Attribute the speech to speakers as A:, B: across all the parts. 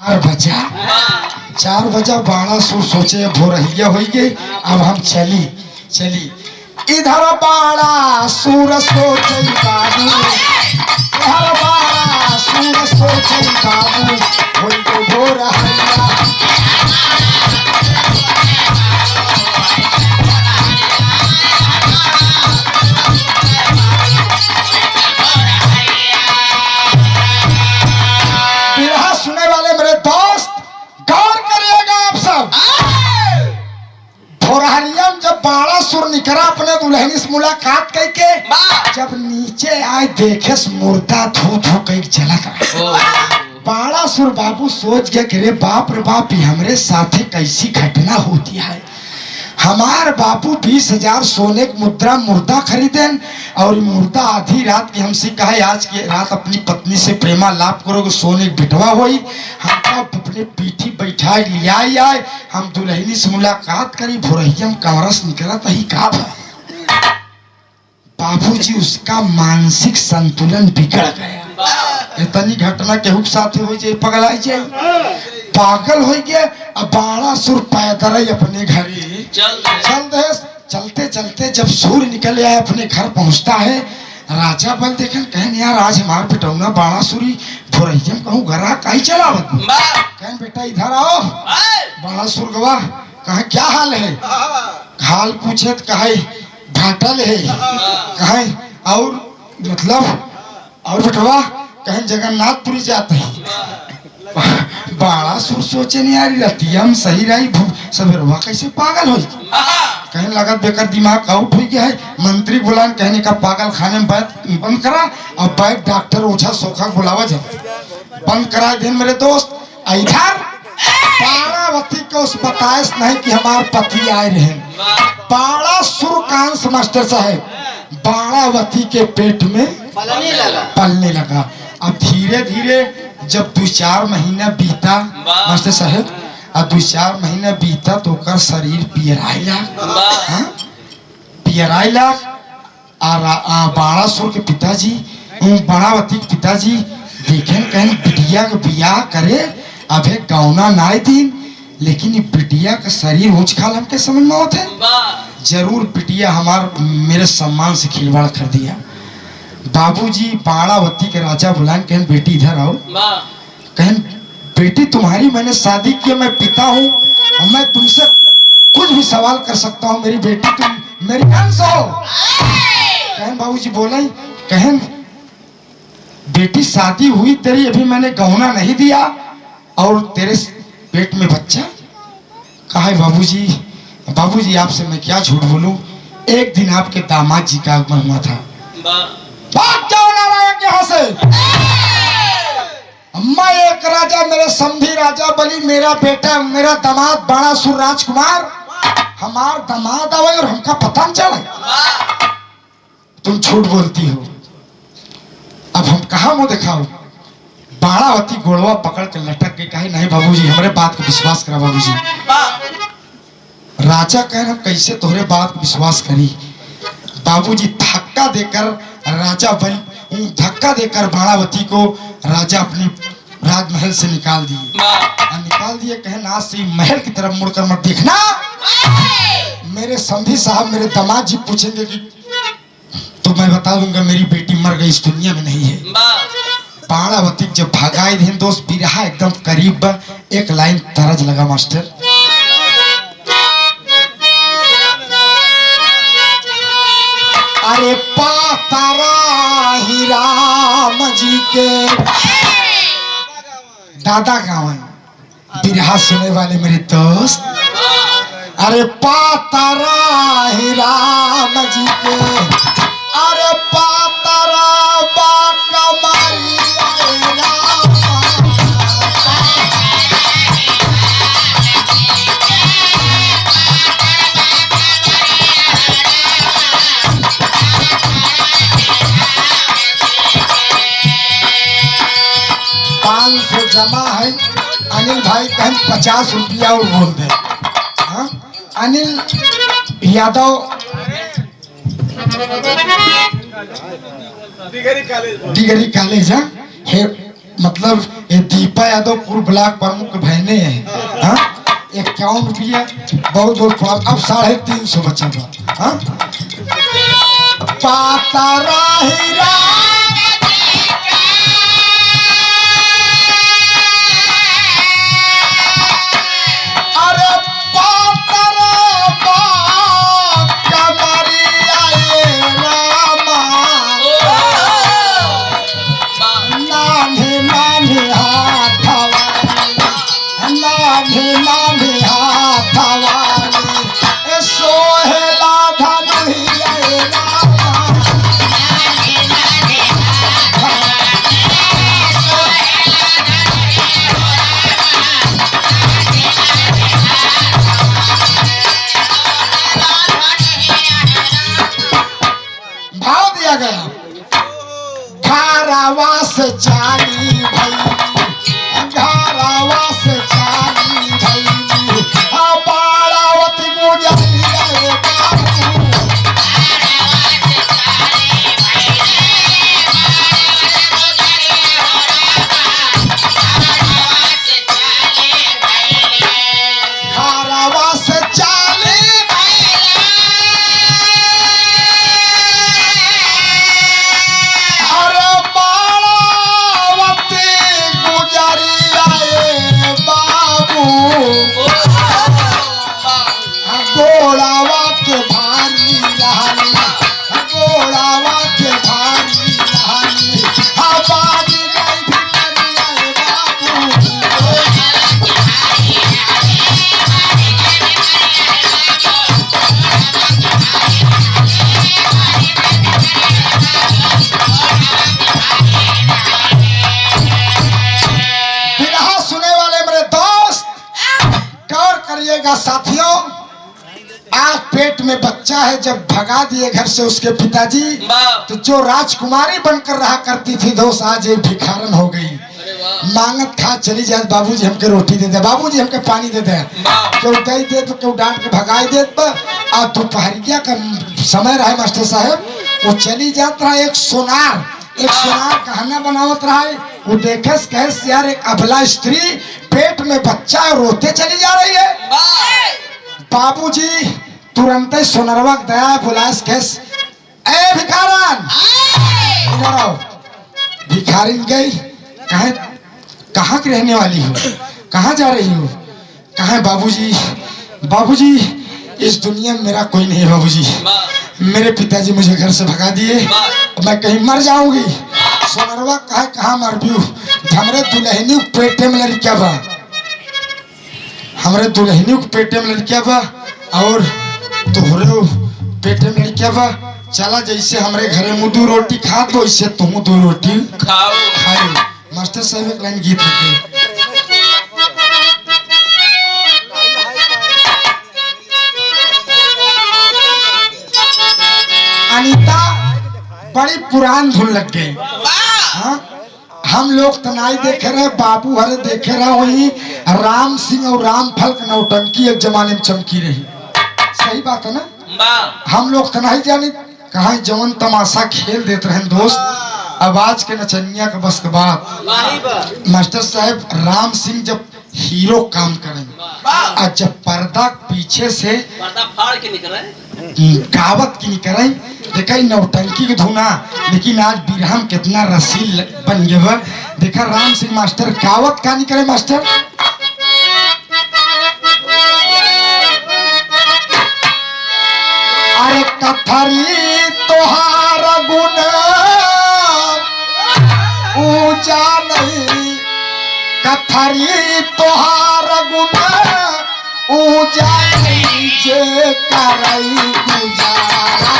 A: 4 बजा बाड़ा सुर सोचे भोरहिया हो गई। अब हम चली इधर बाड़ा सुर सोचे बाबू, इधर बाड़ा सुर सोचे बाबू होई तो भोरहिया। बिरहा सुनने वाले मेरे दोस्त गौर करिएगा आप सब। भोरहरियम जब बाड़ा सुर निकला अपने दुल्हनी से मुलाकात करके, जब नीचे आए देखे मुर्दा धो धो कई जला कर। बाड़ा सुर बाबू सोच गए कि रे बाप रे बाप, हमरे साथे कैसी घटना होती है। हमार बापू 20,000 सोने की मुर्दा खरीदें और मुर्दा आधी रात की हमसे कहे आज की रात अपनी पत्नी से प्रेमा लाभ करोगे, सोने की बिटवा हुई। हम अपने पीठी बैठा लिया आए, हम दुल्हनी से मुलाकात करी। भोरहियम कमरस निकला तही का बाबूजी उसका मानसिक संतुलन बिगड़ गया। इतनी घटना केहू साथ हो जाए पगलाई जाए, पागल हो गया। अब बाड़ा सुर पैदल अपने घरे चलते चलते जब सूर्य निकल आया अपने घर पहुंचता है, राजा बल देखन कहन यार आज हमार पिटौना बाड़ा सुरी भोरहियम कहूँ घरा कहीं चलावत कहन बेटा इधर आओ। बाड़ा सुर गवा कहा क्या हाल है, हाल पूछे तो कहे घाटल है, कहे और मतलब और बेटवा कहीं जगन्नाथपुरी जाते हैं। बाड़ा सुर सोचे नहीं यार रतियम सही रही सवेरवा कैसे पागल हो। कहने लगा बेकर दिमाग आउट हो गया है, मंत्री बुलान कहने का पागल खाने में बंद करा और बैठ डॉक्टर ओझा सोखा बुलावा जाए बंद करा दे मेरे दोस्त। इधर बाड़ावती को उस बताए नहीं कि हमारे पति आए रहे। बाड़ा सुर कांस मास्टर साहब बाड़ावती के पेट में पलने लगा। अब धीरे धीरे जब 2-4 महीना बीता मास्टर साहब, अब 2-4 महीना बीता तो कर शरीर पियराइला बाड़ा सुर के पिताजी बाड़ावती के पिताजी देखें कहीं बिटिया के बियाह करे। अब है गौना नाय दिन, लेकिन बिटिया का शरीर ऊंच खाल हमके समझ में होते जरूर बिटिया हमार मेरे सम्मान से खिलवाड़ कर दिया। बाबूजी बाड़ावती के राजा बुलाएं कहन बेटी इधर आओ। कहन बेटी तुम्हारी मैंने शादी की, मैं पिता हूँ और मैं तुमसे कुछ भी सवाल कर सकता हूँ। मेरी बेटी तुम मेरी अंश हो। कहन बाबूजी बोले कहन बेटी शादी हुई तेरी, अभी मैंने गहना नहीं दिया और तेरे पेट में बच्चा कहा है। बाबूजी आपसे मैं क्या झूठ बोलूं, एक दिन आपके दामाद जी का आगमन हुआ था। भाग जाओ नारायण यहाँ से। मैं एक राजा, मेरे समधी राजा बलि, मेरा बेटा मेरा दामाद बाड़ा सुर राजकुमार हमार दामाद आवे और हमका पता न चले। तुम झूठ बोलती हो, अब हम कहा मुंह दिखाओ। बाड़ावती गोड़वा पकड़ के लटक के कहे नहीं बाबूजी हमारे बात को विश्वास करा। बाबूजी राजा कहे कैसे तोहरे बात विश्वास करी। बाबूजी धक्का देकर बाड़ावती को राजा अपनी राजमहल से निकाल दिए। कहे ना से महल की तरफ मुड़कर मत देखना। मेरे समधी साहब मेरे दामाद जी पूछेंगे कि तो मैं बता दूंगा मेरी बेटी मर गई, इस दुनिया में नहीं है। बाड़ावती जब भगाए थे दोस्त, बिरहा एकदम करीब एक लाइन तरज लगा मास्टर। अरे पातारा ही राम जी के दादा गावन बिरहा सुने वाले मेरे दोस्त। अरे पातारा ही राम जी के, अरे पातारा बाका मारी जमा है। अनिल भाई कहीं 50 रुपया और बोल दे। हाँ? अनिल यादव डिग्री कॉलेज है मतलब ये दीपा यादव पूर्व ब्लॉक प्रमुख बहने हैं। हाँ 51 रुपया बहुत बहुत प्रणाम। अब 350 बचा बा। हाँ पातारा हीरा अरे पातारा बा कमरिया ये रामा नान्हे नान्हे हाथवा नान्हे नान्हे हाथवा सोहेला धनुहिया ये रामा भाव दिया गया घरावा से चाली भई घरावा से चाली भई बाड़ावती गुजरिया रे बाबू घरावा से चाली अरे बाड़ावती गुजरिया रे बाबू गोड़ावा के भारी रहनी गोड़ावा के भारी रहनी बाजी गई भितरिया रे बाबू बिरहा सुने वाले मेरे दोस्त गौर करिएगा साथियों। आज पेट में बच्चा है, जब भगा दिए घर से उसके पिताजी तो जो राजकुमारी बनकर रहा करती थी दोस्त आज एक भिखारन हो गई। मांगत खा चली जाए बाबूजी हमके रोटी दे दे बाबूजी हमके पानी दे दे क्यों दे दे तो क्यों डांट के भगाई दे और दोपहरिया का समय रहा मास्टर साहब वो चली जात रहा एक सोनार कहना बनावत रहा है। वो देखस कहस यार एक अबला स्त्री पेट में बच्चा रोते चली जा रही है। बाबूजी तुरंत ही सोनरवा दया बुलास कहस ए भिखारन इधर आओ। भिखारिन गई कहाँ की रहने वाली हो कहाँ जा रही हो कहाँ बाबूजी बाबूजी इस दुनिया में मेरा कोई नहीं है बाबूजी मेरे पिताजी मुझे घर से भगा दिए मैं कहीं मर जाऊंगी। सोनरवा कहाँ मर भी हमरे दुल्हनी पेटे में लड़किया बा हमरे दुल्हनी पेटे में लड़किया बा और तोहरे पेटे में लड़किया बा चला जैसे हमरे घरे में 2 रोटी खा तो इससे तुम 2 रोटी खाओ। मास्टर साहब एक लाइन गीत लिखे अनीता बड़ी पुरान धुन लग गई। हाँ हम लोग तनाई देखे रहे बाबू हरे देखे रहे वही राम सिंह और रामफल का नौटंकी एक जमाने में चमकी रही। सही बात है ना। हम लोग तनाई जाने कहा जवन तमाशा खेल देते रहे दोस्त आवाज के नचनिया का बस के बात। मास्टर साहब राम सिंह जब हीरो काम करें और जब पर्दा पीछे से पर्दा फाड़ के निकले गावत की निकले देखा नौटंकी की धुना लेकिन आज बिरहम कितना रसील बन गया। देखा राम सिंह मास्टर गावत का निकले मास्टर अरे कथरी तोहार गुण ऊंचा नहीं कथरी तोहार गुण ऊंचा नहीं जे करई गुजारा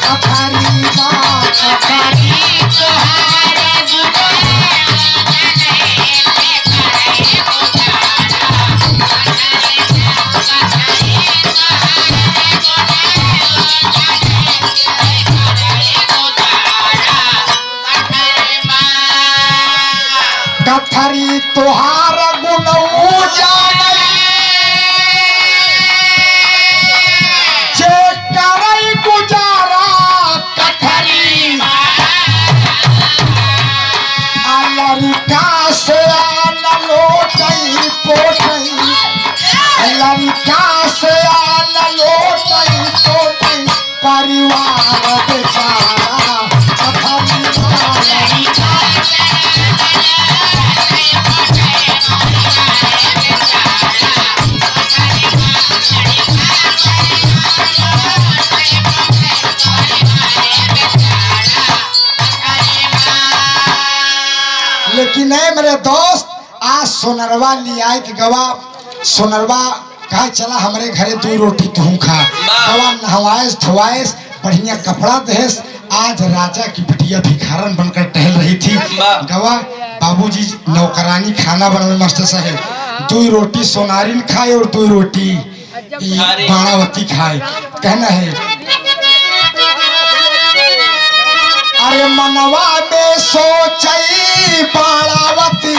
A: कथरी ना कथरी तोहार कथरी तोहार गुण ऊंचा जे करई गुजारा कथरी लड़का मेरे दोस्त आज सोनरवा ले आए कि गवा सोनरवा कहा चला हमारे घरे 2 रोटी तू खा गवा नहवाएस धोवाएस बढ़िया कपड़ा देस। आज राजा की बिटिया भिखारन बनकर टहल रही थी। गवा बाबूजी नौकरानी खाना बनावे मास्टर साहब 2 रोटी सोनारिन खाए और 2 रोटी बाणावती खाए। कहना है अरे मनवा में सोचई बाणावती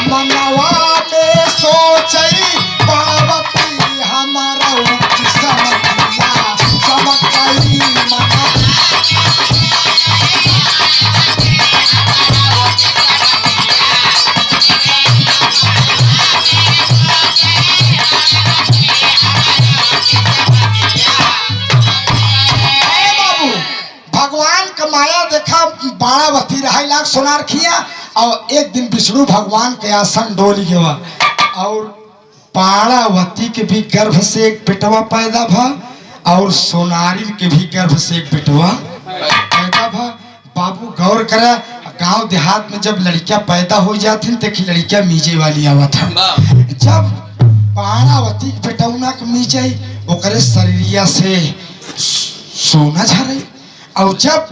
A: मनवा में सोचई बाणावती हमारा समझिया समझई मना भगवान का माया देखा बाणावती रहाई लाख सोनार खिया और एक दिन विष्णु भगवान के आसन डोल गया और बाणावती के भी गर्भ से एक बेटवा पैदा भा और सोनारी के भी गर्भ से एक बेटवा पैदा भा। बाबू गौर करा गांव देहात में जब लड़कियां पैदा हो जाती तो लड़कियां मीजे वाली आवा था। जब बाणावती बेटौना के मीजे ओकरे शरीरिया से सोना झरे और जब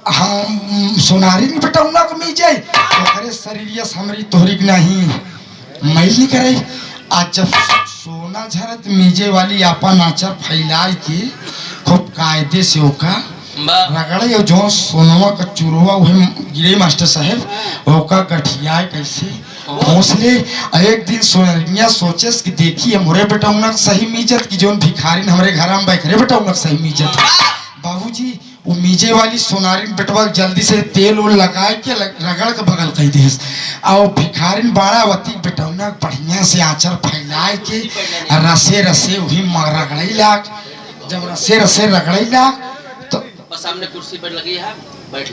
A: हम सोनारी में बेटौना को मिल जाए तो करे शरीरिया हमरी तोहरी नहीं मैल नहीं करे। आज जब सोना झरत मीजे वाली आपन आचर फैलाए के खूब कायदे से ओका रगड़े और जो सोनवा का चूरवा वही गिरे मास्टर साहब ओका गठिया कैसे हौसले। एक दिन सोनरिया सोचे कि देखिए मोरे बेटौना सही मीजत की जोन भिखारी हमारे घर में बैठे बेटौना सही मीजत। बाबूजी वो मीजे वाली सोनारिन बेटवा जल्दी से तेल उल लगाए के रगड़ के बगल कही दे और भिखारिन बाणावती बेटौना बढ़िया से आंचर फैलाए के रसे रसे वही रगड़े लाग। जब रसे रसे रगड़े लाग तो
B: सामने कुर्सी पर लगी है बैठ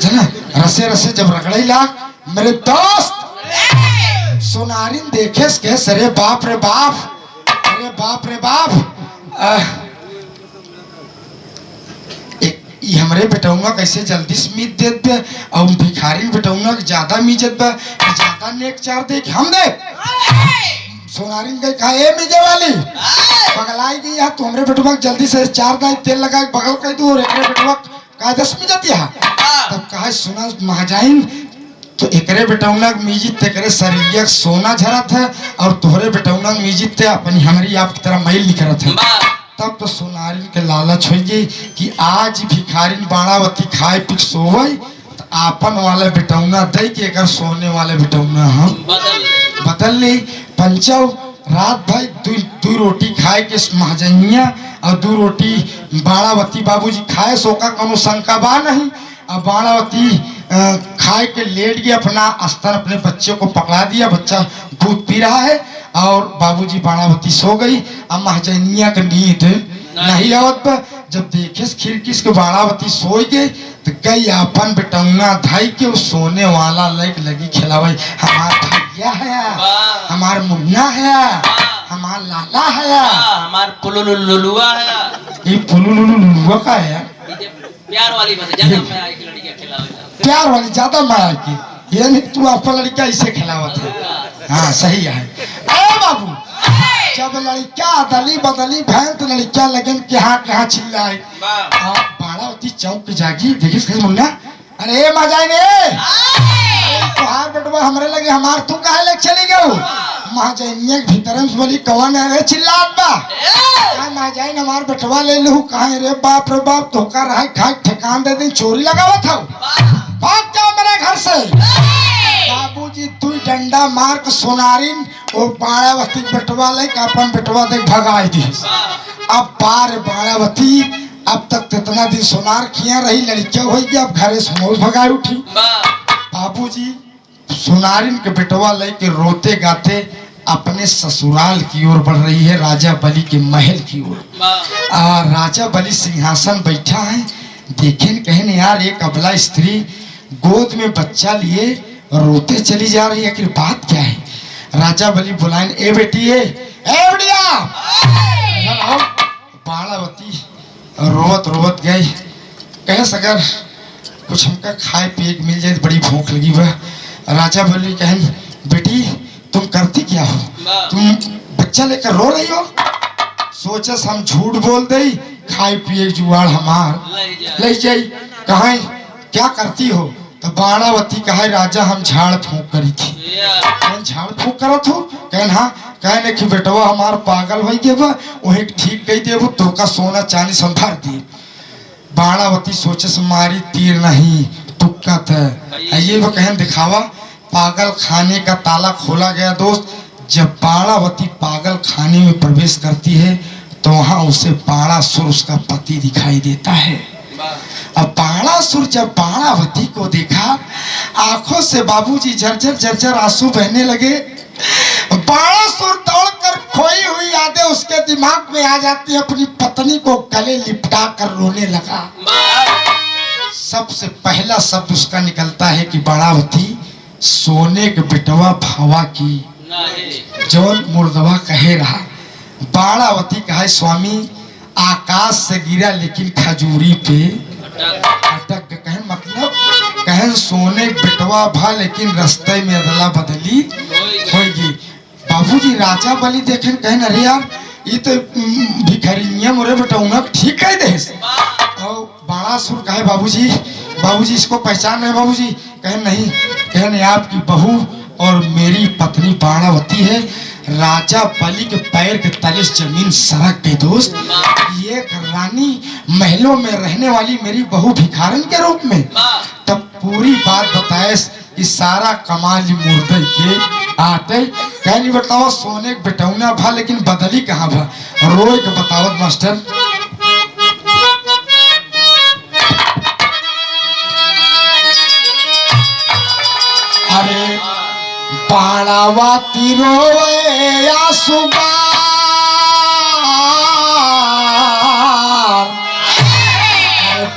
A: जना रसे रसे जब रगड़े लाग मेरे दोस्त सोनारिन देखे अरे बाप रे बाप अरे बाप रे बाप ये हमरे बेटौंगा कैसे जल्दी से मीत देत बे और भिखारी बेटौंगा ज्यादा मीजत बे ज्यादा नेक चार दे हम दे सोनारिन के खाए मीजे वाली पगलाई गई है तो हमरे बेटवा जल्दी से 4 दाई तेल लगा के बगल कर दो और एकरे बेटवा का 10 मीजत है तब कहा सुना महाजाइन तो एकरे बेटौंगा मीजित तेरे शरीर सोना झरत है और तोहरे बेटौंगा मीजित अपनी हमारी आपकी तरह मैल नहीं करत है। तब तो सोनारिन के लालच हो गई कि आज भिखारिन बाणावती खाए पी सोवे तो आपन वाले बेटौना दे के अगर सोने वाले बेटौना हम बदल ले पंचव रात भाई 2 रोटी खाए के महाजनिया और 2 रोटी बाणावती बाबूजी खाए सोका कोनो शंका बा नहीं। अब बाणावती खाए के लेट गया अपना अस्तर अपने बच्चे को पकड़ा दिया बच्चा दूध पी रहा है और बाबूजी बाणावती सो गई। अब महाजनिया का नींद नहीं आवत पर जब देखे खिड़की के बाणावती सो गई तो गई अपन बेटौना धाई के सोने वाला लगी खिलावे हमार भैया है हमार मुन्ना है हमार लाला है
B: हमार पुलुलुलुआ है।
A: ये पुलुलुलुआ का है
B: प्यार वाली ज्यादा माया की लड़कियां खिलावे
A: प्यार वाली ज्यादा माया की ये नहीं तू अपन लड़का ऐसे खिलावत है। हाँ सही है। अरे बाबू जब लड़का दली बदली भैन तो लड़का लगन के यहाँ चिल्लाए बाणावती चौक पे जागी देखिस मुन्ना अरे मजा तुहार बेटवा हमरे लगे हमार तू काहे लग चली गयो महाजनिया के भीतर में बोली कौन है रे चिल्लात बा का महाजन हमार बेटवा ले लहू काहे रे बाप धोखा रहा खाए ठिकान दे दिन चोरी लगावत हूं भाग जा मेरे घर से। बाबूजी तू डंडा मार के सोनारिन और बाणावती बेटवा ले अपन बेटवा देख भगाई दी। अब पार बाणावती अब तक इतना दिन सोनार किया रही लड़कियां हो गई अब घरे समोस भगाई उठी। बाबूजी सोनारिन के बेटवा लेके रोते गाते अपने ससुराल की ओर बढ़ रही है राजा बलि के महल की ओर। राजा बलि सिंहासन बैठा है देखे कहे यार एक अबला स्त्री गोद में बच्चा लिए रोते चली जा रही है कि बात क्या है। राजा बलि बुलाए ए बेटी ए बेटिया बाणावती रोवत रोवत गए कहे सगर कुछ हमका खाए पिए के मिल जाए, बड़ी भूख लगी हुआ। राजा बोली कहन बेटी तुम करती क्या हो, तुम बच्चा लेकर रो रही हो। सोचस हम झूठ बोल दे, खाए पिए जुआड़ हमार ले जाई। कहा क्या करती हो, तो बाणावती कहे राजा हम झाड़ फूंक करी थी। कहन झाड़ फूंक करत हो, कहन हाँ। कहने कि बेटवा हमार पागल हो गए बा, वही ठीक कही देबो तो का सोना चांदी संभार दिए। बाणावती सोचस मारी तीर नहीं तुक्का था ये वो कहन दिखावा। पागल खाने का ताला खोला गया दोस्त। जब बाणावती पागल खाने में प्रवेश करती है तो वहां उसे बाणासुर उसका पति दिखाई देता है। अब बाणासुर जब बाणावती को देखा, आंखों से बाबूजी झरझर झरझर आंसू बहने लगे। बाणासुर दौड़कर खोई हुई यादें उसके दिमाग में आ जाती है। अपनी पत्नी को गले लिपटा कर रोने लगा। सबसे पहला शब्द उसका निकलता है कि बाणावती सोने के बिटवा भावा की जौन मुर्दवा कहे रहा। बाणावती कहे स्वामी आकाश से गिरा लेकिन खजूरी पे अटक। कहे मतलब कहे सोने के बिटवा भा लेकिन रास्ते में अदला बदली होगी। बाबूजी राजा बलि देखे कहे अरे यार ये तो भिखरिया मोरे बेटा ठीक कह दे। और बाणासुर कहे बाबूजी बाबूजी इसको पहचान रहे बाबूजी। कहे नहीं। कहे नहीं आपकी बहू और मेरी पत्नी बाणावती है। राजा बलि के पैर के तले जमीन सरक गई दोस्त। ये रानी महलों में रहने वाली मेरी बहू भिखारन के रूप में। तब पूरी बात बताए कि सारा कमाल मुर्दे के आते। कह नहीं बताओ सोने के बेटौना भा लेकिन बदली कहाँ भा, रोए के बतावत मास्टर। अरे बाणावती रोए आंसुबार,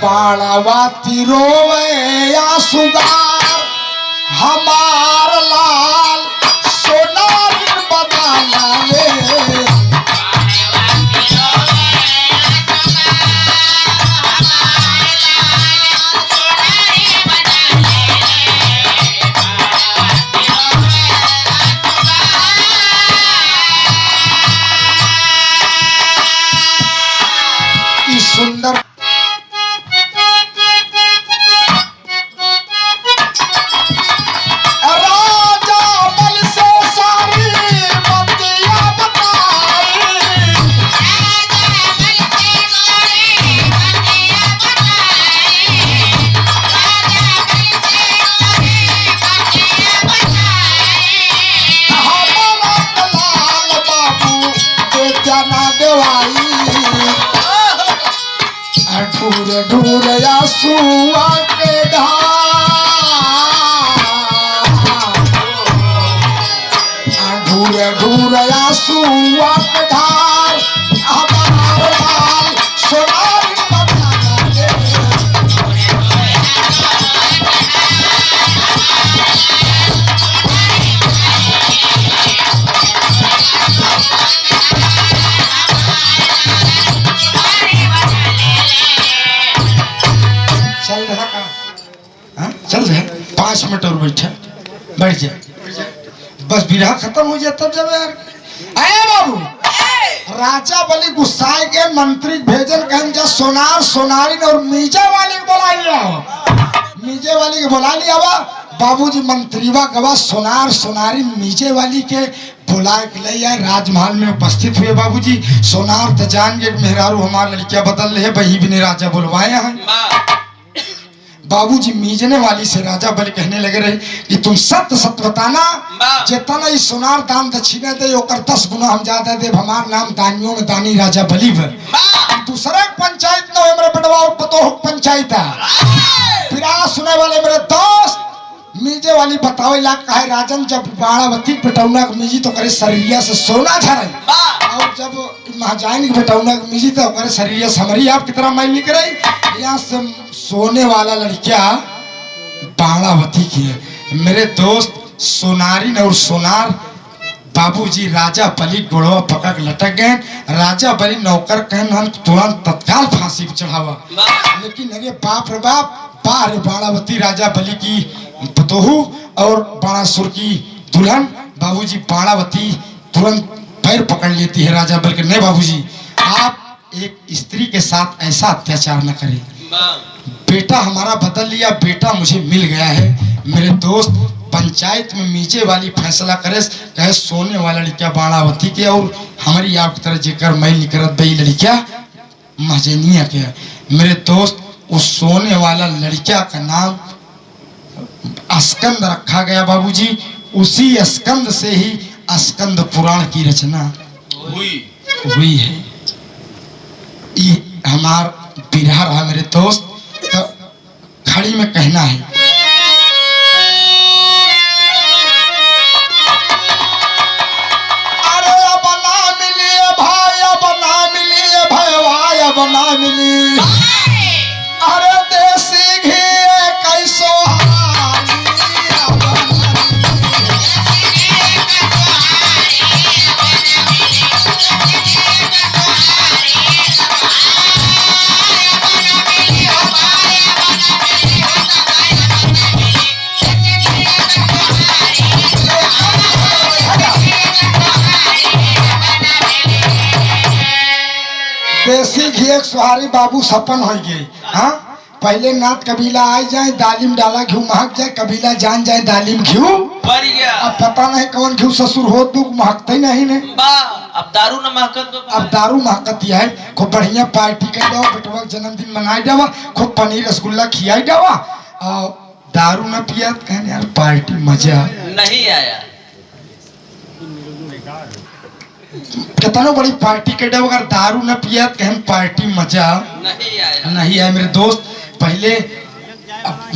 A: बाणावती रोए आंसुबार, हमार लाल सोनार बदला ले। सुंदर राजा बल से सारी बतिया बताई। हमारा लाल बाबू बेटा ना देवाई। ढूर ढूर आंसुआ के धार, ढूर ढूर आंसुआ के धार, हमार लाल सोनार बदला ले। चल रहा का चल रहा 5 मिनट और बैठा बैठ जा बस बिरहा खत्म हो जाए तब जब यार। अरे बाबू राजा बलि गुस्साए के मंत्री भेजन कहन जा सोनार सोनारिन और मीजे वाली को बुला लिया हो। मीजे वाली को बुला लिया बा। बाबूजी मंत्रीवा गवा सोनार सोनारिन मीजे वाली के बुलाए के ले यार राजमहल में उपस्थित हुए। बाबूजी सोनार तो जान गए मेहरारू हमार लड़कियां बदल रहे वही भी ने राजा बुलवाए हैं। बाबूजी मीजने वाली से राजा बलि कहने लगे रहे कि तुम सत्य सत्य बताना, जितना ही सोनार दान दक्षिणा दे ओकर 10 गुना हम ज्यादा दे। हमार नाम दानियों में दानी राजा बलि है। दूसरा पंचायत न मेरे बटवा पतो पंचायत है। फिर सुने वाले मेरे दोस्त मीजे वाली बताओ इलाका है राजन जब बाणावती बेटौना मीजी तो करे शरीरिया से सोना झरे, और जब महाजाइन की बेटौना मीजी तो करे शरीरिया समरी आप कितना मैल निकले। यहाँ से सोने वाला लड़किया बाणावती की है। मेरे दोस्त सोनारिन और सोनार बाबूजी राजा बलि गोड़वा पकड़ लटक गए। राजा बलि नौकर कहन तुरंत तत्काल फांसी पर चढ़ावा। लेकिन अरे बाप रे बाप पार बाणावती राजा बलि की पतोहू और बाणासुर की दुल्हन। बाबूजी बाणावती तुरंत पैर पकड़ लेती है राजा बलि के, नहीं बाबूजी आप एक स्त्री के साथ ऐसा अत्याचार न करें। बेटा हमारा बदल लिया, बेटा मुझे मिल गया है। मेरे दोस्त पंचायत में मीजे वाली फैसला करे कहे सोने वाला लड़किया बाणावती के और हमारी आप तरह जेकर मैल निकरत बई लड़किया महजनिया के। मेरे दोस्त उस सोने वाला लड़किया का नाम स्कंद रखा गया बाबूजी। उसी स्कंद से ही स्कंद पुराण की रचना हुई है। ये हमार बिरहा रहा मेरे दोस्त। तो खड़ी में कहना है अरे अब ना मिली भाई, अब ना मिली भाई, अब ना मिली। अरे देसी घी कैसो देसी घी एक सुहारी बाबू सपन हो गई। हाँ पहले नाथ कबीला आ जाए दालिम डाला घी महक जाए, कबीला जान जाए दालिम घी
B: बढ़ गया।
A: अब पता नहीं कौन घी ससुर हो तू महकते नहीं ने।
B: अब दारू न महकत,
A: अब दारू महकत है। खूब बढ़िया पार्टी कर दो, बेटवा जन्मदिन मनाई दवा, खूब पनीर रसगुल्ला खियाई दवा और दारू न पिया कहने यार पार्टी मजा
B: नहीं आया।
A: कितना बड़ी पार्टी कर दो अगर दारू न पिया कहन पार्टी मजा नहीं आया मेरे दोस्त। पहले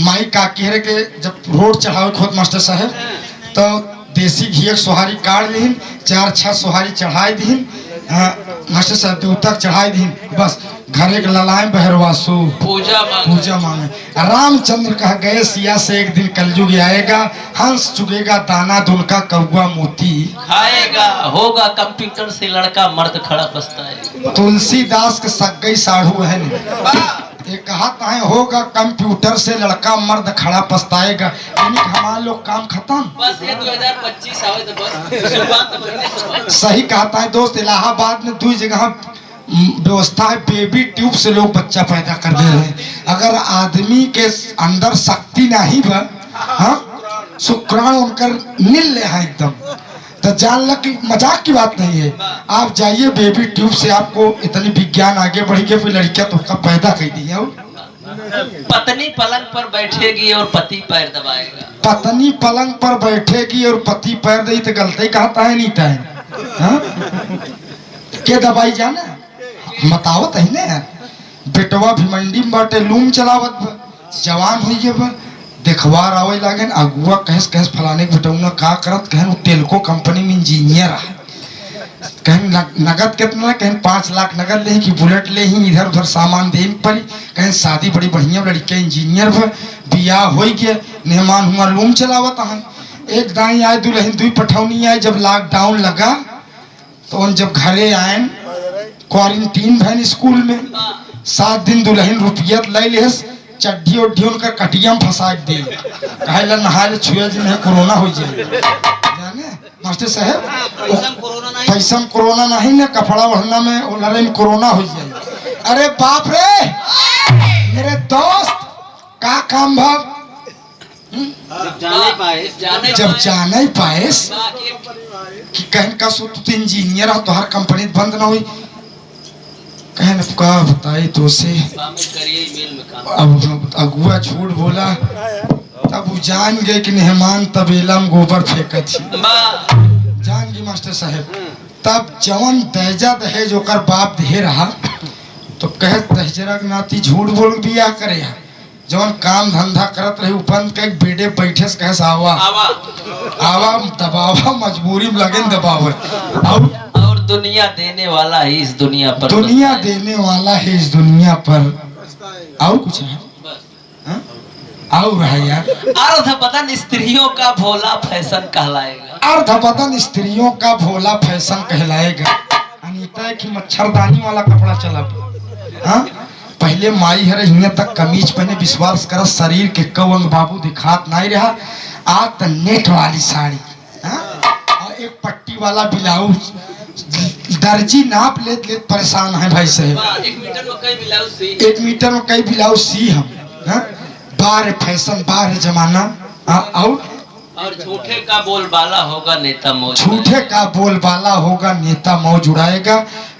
A: माई का कह के जब रोड चढ़ावे खुद मास्टर साहब तो देसी घी एक सुहारी काट लीन, 4-6 सुहारी चढ़ाई दीन मास्टर साहब देवता चढ़ाई दीन, बस घर एक ललाए बहरवासु पूजा मांगे। रामचंद्र कहा गए सिया से एक दिन कलयुग आएगा, हंस चुगेगा दाना दुनका कौआ मोती
B: खाएगा, होगा कंप्यूटर से लड़का मर्द खड़ा पछताएगा।
A: तुलसीदास के सगई साढ़ू है ये कहा है होगा कंप्यूटर से लड़का मर्द खड़ा पछताएगा। यानी हमारा लोग काम खत्म,
B: बस ये 2025 आवे तो बस शुरुआत तो महीने से।
A: सही कहता है दोस्त। इलाहाबाद में 2 जगह व्यवस्था है, बेबी ट्यूब से लोग बच्चा पैदा कर दे रहे हैं। अगर आदमी के अंदर शक्ति नहीं बा, हाँ शुक्राणु उनकर नील ले है एकदम, तो जान लग कि मजाक की बात नहीं है। आप जाइए बेबी ट्यूब से आपको इतनी विज्ञान आगे बढ़ गया, फिर लड़कियां तो का पैदा कर दी है।
B: पत्नी पलंग पर बैठेगी और पति पैर दबाएगा।
A: पत्नी पलंग पर बैठेगी और पति पैर दे तो गलती कहता है नहीं था के दबाई जाना बतावत है ना। बेटवा भिमंडी में बाटे लूम चलावत जवान हुई है देखवार आवे लागन अगुआ कहस कहस फलाने के बेटौना का करत कहन तेलको कंपनी में इंजीनियर है। कहन नगद कितना कहन 5 लाख नगद ले कि बुलेट ले ही इधर उधर सामान दे पर कहन शादी बड़ी बढ़िया लड़के इंजीनियर बियाह हो गया मेहमान हुआ लूम चलावत हन। एक दाई आए दुल्हन 2 पठौनी आए। जब लॉकडाउन लगा तो जब घरे आए क्वारंटीन भैन स्कूल में 7 दिन दुल्हन रुपया ले ले चड्ढी उड्ढी उनका कटिया में फंसा दे कहला नहाए छुए जी नहीं कोरोना हो जाए जाने मास्टर साहब पैसा में कोरोना नहीं ना कपड़ा ओढ़ना में ओलरे में कोरोना हो जाए। अरे बाप रे मेरे दोस्त का काम भाव जब जाने ही पाए कि कहन का सो तू इंजीनियर हो तो हर कंपनी बंद ना हुई कहन का बताई तो से अब अगुआ झूठ बोला तब वो जान गए कि मेहमान तबेला में गोबर फेंकत जान गई मास्टर साहब। तब जवन दहेजा दहेज ओकर बाप दे रहा तो कहे दहेजरा के नाती झूठ बोल बिया करे जवन काम धंधा करत रहे उपन के बेटे बैठे से कहे आवा आवा दबावा मजबूरी में लगे दबाव
B: और दुनिया देने वाला ही इस दुनिया पर
A: देने वाला है इस दुनिया पर। और कुछ है और है यार
B: अर्धपतन स्त्रियों का भोला फैशन कहलाएगा।
A: अर्धपतन स्त्रियों का भोला फैशन कहलाएगा। अनीता की मच्छरदानी वाला कपड़ा चला हाँ पहले माई हरे हिया तक कमीज पहने विश्वास कर शरीर के कवंग बाबू दिखात नहीं रहा। आज तो नेट वाली साड़ी, हाँ? और एक पट्टी वाला ब्लाउज, दर्जी नाप लेत लेत परेशान है भाई साहब।
B: 1 मीटर में कई ब्लाउज सी,
A: 1 मीटर में कई ब्लाउज सी हम, हाँ? बार फैशन, बार जमाना।
B: और झूठे का बोलबाला होगा नेता मौज,
A: झूठे का बोलबाला होगा नेता मौज उड़ाएगा।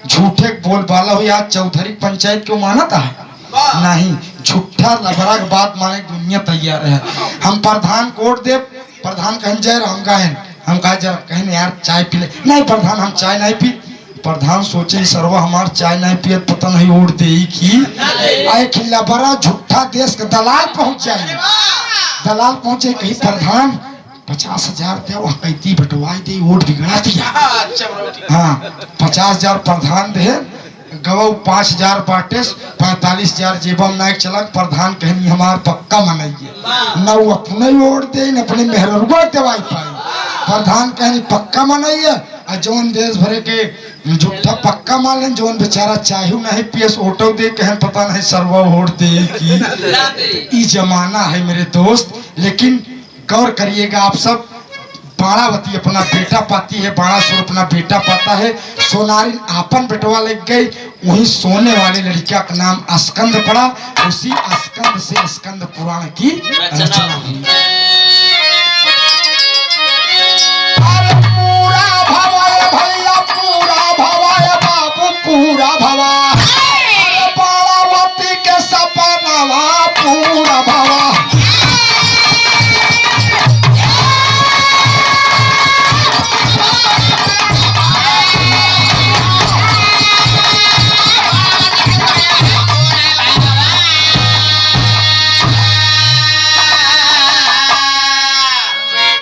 A: झूठे बोलबाला हो, आज चौधरी पंचायत को माना था नहीं, झूठा लबड़ा के बात माने दुनिया तैयार है। हम प्रधान कोट दे, प्रधान कहन जय राम गायन, हम कहा जा कहने यार चाय पी ले, नहीं प्रधान हम चाय नहीं पी। प्रधान सोचे सरवा हमार चाय नहीं पिए पता नहीं उड़ दे की आए खिला बड़ा झूठा देश का दलाल पहुंच जाए। दलाल पहुंचे कहीं प्रधान 50,000 दे, वह कैती बटवाई दे, वोट बिगड़ा दिया। हाँ 50,000 प्रधान दे, गवो 5,000 बाटे, 45,000 जेबम नायक चलक। प्रधान कहनी हमार पक्का मनाइए, न वो अपने वोट दे न अपने मेहरुआ दवाई पाई। प्रधान कहनी पक्का मनाइए, और जौन देश भरे के झूठा पक्का मान लें, जौन बेचारा चाहू नहीं पियस ऑटो दे कहें पता नहीं सरवा वोट दे की। ई जमाना है मेरे दोस्त, लेकिन गौर करिएगा आप सब। बाणावती अपना बेटा पाती है, बाणासुर अपना बेटा पाता है। सोनारिन आपन बेटवा लग गई, वही सोने वाले लड़किया का नाम स्कंद पड़ा। उसी स्कंद से स्कंद पुराण की रचना हुई। पूरा भवाय भैया, पूरा भवाय बाबू, पूरा भवा बाणावती के सपनावा पूरा भवा।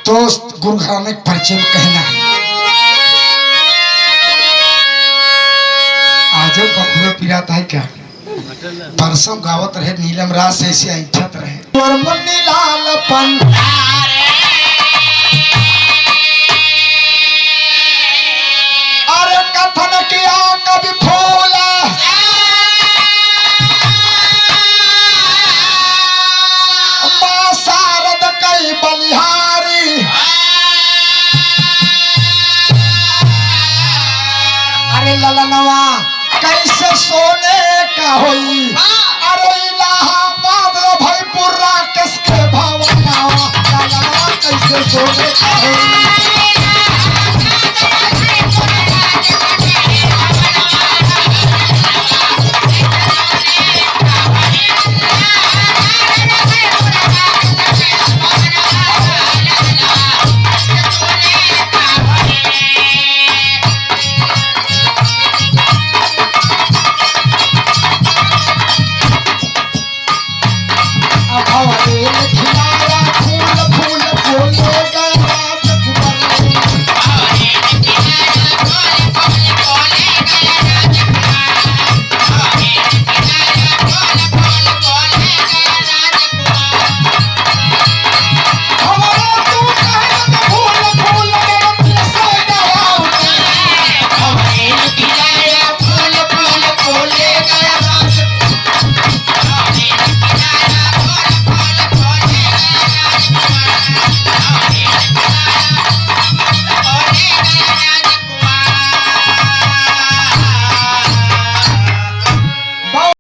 A: दोस्त गुरु घराने के परिचय में कहना है, आज बखुए पिराता है क्या, परसों गावत रहे नीलम रात से ऐसे ऐठत रहे और मुन्नी लाल पंड। अरे कथन किया कभी फूला, मां शारद कई बलिहारी। अरे ललनवा कैसे सोने का होई, अरे इलाहाबाद भैपुरा किसके भावना, ललनवा कैसे सोने का होई।